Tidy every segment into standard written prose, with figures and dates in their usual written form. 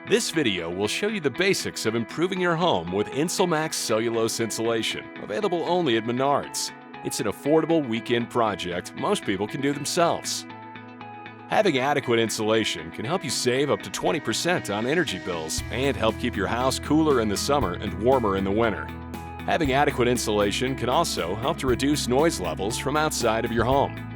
This video will show you the basics of improving your home with Insulmax cellulose insulation, available only at Menards. It's an affordable weekend project most people can do themselves. Having adequate insulation can help you save up to 20% on energy bills and help keep your house cooler in the summer and warmer in the winter. Having adequate insulation can also help to reduce noise levels from outside of your home.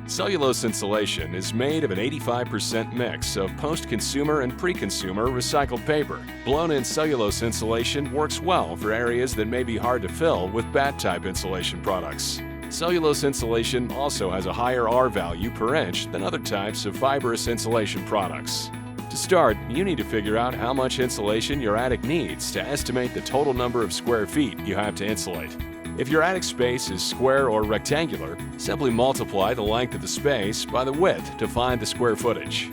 Cellulose insulation is made of an 85% mix of post-consumer and pre-consumer recycled paper. Blown-in cellulose insulation works well for areas that may be hard to fill with batt-type insulation products. Cellulose insulation also has a higher R value per inch than other types of fibrous insulation products. To start, you need to figure out how much insulation your attic needs to estimate the total number of square feet you have to insulate. If your attic space is square or rectangular, simply multiply the length of the space by the width to find the square footage.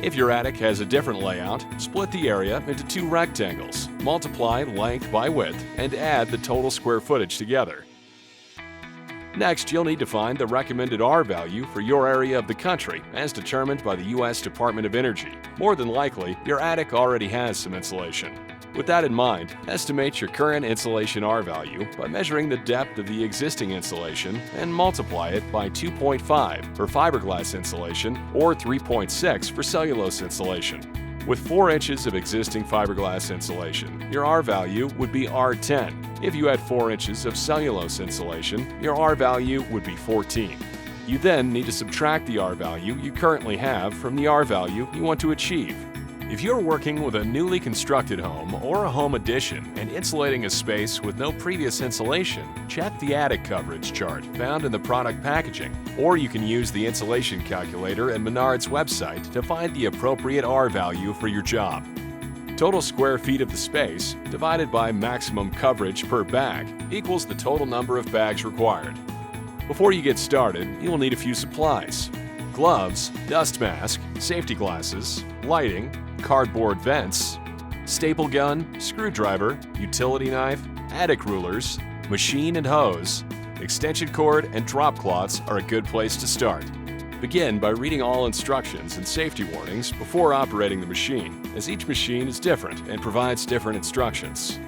If your attic has a different layout, split the area into two rectangles, multiply length by width, and add the total square footage together. Next, you'll need to find the recommended R value for your area of the country as determined by the U.S. Department of Energy. More than likely, your attic already has some insulation. With that in mind, estimate your current insulation R value by measuring the depth of the existing insulation and multiply it by 2.5 for fiberglass insulation or 3.6 for cellulose insulation. With 4 inches of existing fiberglass insulation, your R value would be R10. If you had 4 inches of cellulose insulation, your R value would be 14. You then need to subtract the R value you currently have from the R value you want to achieve. If you're working with a newly constructed home or a home addition and insulating a space with no previous insulation, check the attic coverage chart found in the product packaging, or you can use the insulation calculator at Menards website to find the appropriate R value for your job. Total square feet of the space divided by maximum coverage per bag equals the total number of bags required. Before you get started, you will need a few supplies: gloves, dust mask, safety glasses, lighting, cardboard vents, staple gun, screwdriver, utility knife, attic rulers, machine and hose, extension cord, and drop cloths are a good place to start. Begin by reading all instructions and safety warnings before operating the machine, as each machine is different and provides different instructions.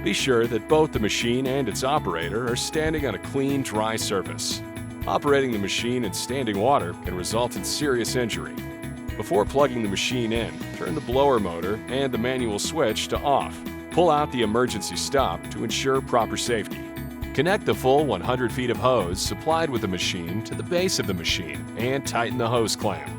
Be sure that both the machine and its operator are standing on a clean, dry surface. Operating the machine in standing water can result in serious injury. Before plugging the machine in, turn the blower motor and the manual switch to off. Pull out the emergency stop to ensure proper safety. Connect the full 100 feet of hose supplied with the machine to the base of the machine and tighten the hose clamp.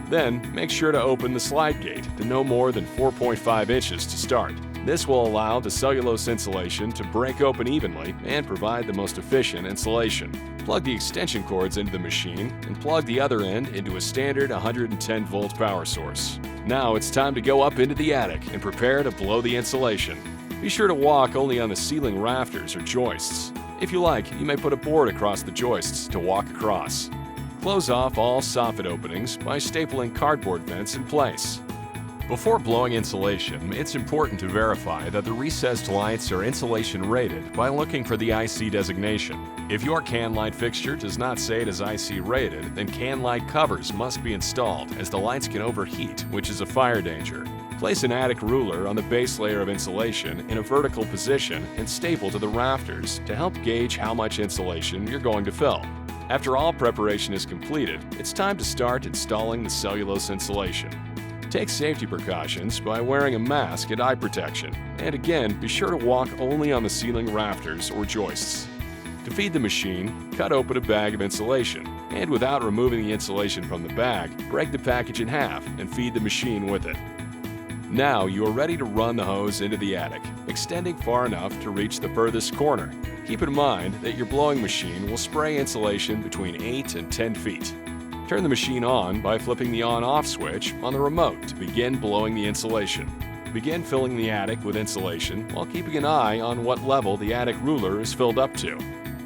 Then, make sure to open the slide gate to no more than 4.5 inches to start. This will allow the cellulose insulation to break open evenly and provide the most efficient insulation. Plug the extension cords into the machine and plug the other end into a standard 110-volt power source. Now it's time to go up into the attic and prepare to blow the insulation. Be sure to walk only on the ceiling rafters or joists. If you like, you may put a board across the joists to walk across. Close off all soffit openings by stapling cardboard vents in place. Before blowing insulation, it's important to verify that the recessed lights are insulation rated by looking for the IC designation. If your can light fixture does not say it is IC rated, then can light covers must be installed, as the lights can overheat, which is a fire danger. Place an attic ruler on the base layer of insulation in a vertical position and staple to the rafters to help gauge how much insulation you're going to fill. After all preparation is completed, it's time to start installing the cellulose insulation. Take safety precautions by wearing a mask and eye protection, and again, be sure to walk only on the ceiling rafters or joists. To feed the machine, cut open a bag of insulation, and without removing the insulation from the bag, break the package in half and feed the machine with it. Now you are ready to run the hose into the attic, extending far enough to reach the furthest corner. Keep in mind that your blowing machine will spray insulation between 8 and 10 feet. Turn the machine on by flipping the on-off switch on the remote to begin blowing the insulation. Begin filling the attic with insulation while keeping an eye on what level the attic ruler is filled up to.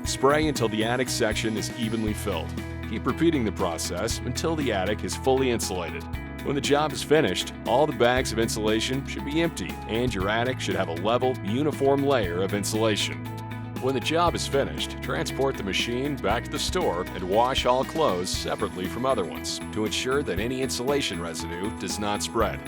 Spray until the attic section is evenly filled. Keep repeating the process until the attic is fully insulated. When the job is finished, all the bags of insulation should be empty and your attic should have a level, uniform layer of insulation. When the job is finished, transport the machine back to the store and wash all clothes separately from other ones to ensure that any insulation residue does not spread.